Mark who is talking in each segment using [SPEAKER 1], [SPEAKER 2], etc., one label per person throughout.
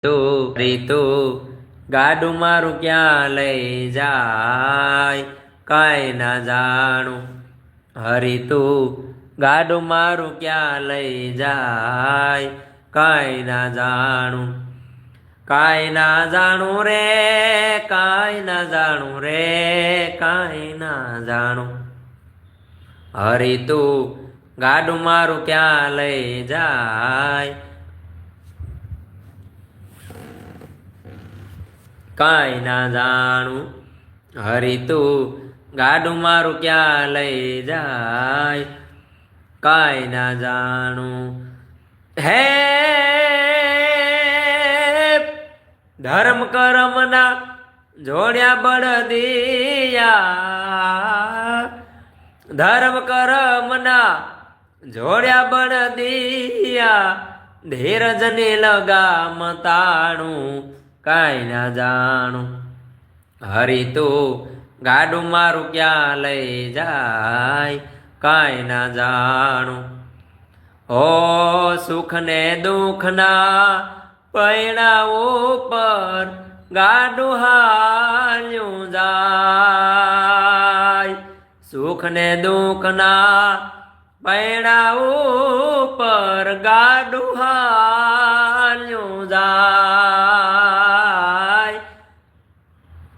[SPEAKER 1] તું ગાડું મારું ક્યાં લઈ જાય કાંઈ ના જાણું. હરી તું ગાડું મારું ક્યાં લઈ જાય કાંઈ ના જાણું. કાંઈ ના જાણું રે કાંઈ ના જાણું રે કાંઈ ના જાણું. હરી તું ગાડું મારું ક્યાં લઈ જાય કાંઈ ના જાણું. હરી તું ગાડું મારું ક્યાં લઈ જાય કાંઈ ના જાણું. હે ધર્મ કરમના જોડ્યા બળદિયા, ધર્મ કરમના જોડ્યા બળદિયા, ધીરજની લગામ તાણું કાંઈ ના જાણું. હરી તું ગાડું મારું ક્યાં લઈ જાય કાંઈ ના જાણું. હો સુખ ને દુઃખના પૈણા ઉપર ગાડું હાલ્યું જાય. સુખ ને દુઃખના પૈણા ઉપર ગાડું હાલ્યું જાય.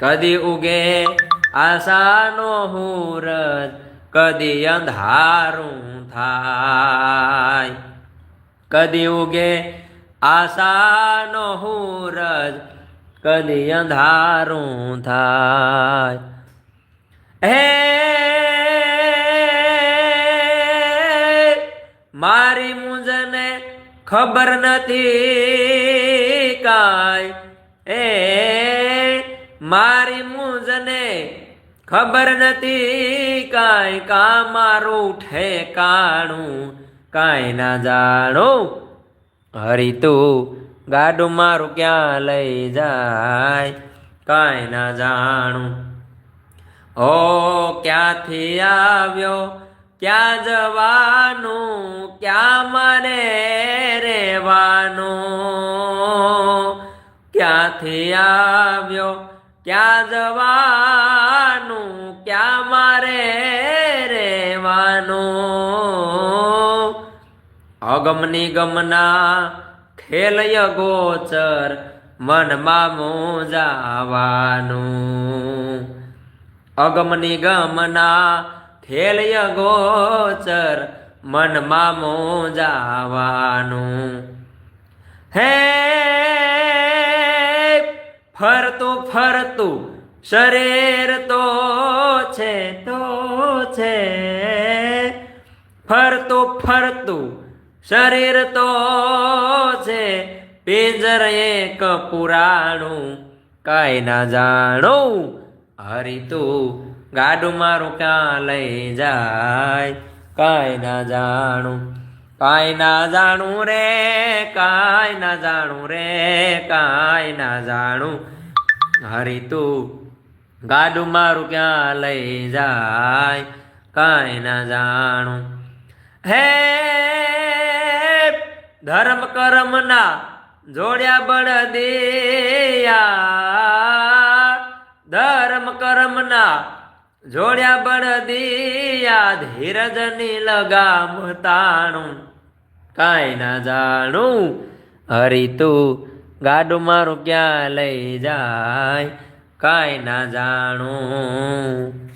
[SPEAKER 1] કદી ઉગે આશાનો હુરજ, કદી અંધારું થાય. કદી ઉગે આશાનો હુરજ, કદી અંધારું થાય. હે મારી મૂંઝને ખબર નથી કાંઈ, એ મારી મૂંઝને ખબર નથી કાંઈ, કા મારું ઠેકાણું કાંઈ ના જાણું. હરી તું ગાડું મારું ક્યાં લઈ જાય કાંઈ ના જાણું. ઓ ક્યાંથી આવ્યો ક્યાં જવાનું, ક્યાં મારે રહેવાનું. ક્યાંથી આવ્યો ક્યાં જવાનું, ક્યાં મારે રહેવાનું. અગમ નિગમના ખેલય ગોચર, મનમાં મૂંઝાવાનું. અગમ નિગમના ખેલય ગોચર, મનમાં મૂંઝાવાનું. હે ફરતું ફરતું શરીર તો છે ફરતું ફરતું શરીર તો છે, પિંજર એક પુરાણું કાંઈ ના જાણું. હરી તું ગાડું મારું ક્યાં લઈ જાય કાંઈ ના જાણું. કાંઈ ના જાણું રે કાંઈ ના જાણું રે કાંઈ ના જાણું. હરી તું ગાડું મારું ક્યાં લઈ જાય કાંઈ ના જાણું. હે ધર્મ કરમના જોડ્યા બળદિયા, ધર્મ કરમના જોડ્યા બળદિયા, ધીરજની લગામ તાણું કાંઈ ના જાણું. હરી તું ગાડું મારું ક્યાં લઈ જાય કાંઈ ના જાણું.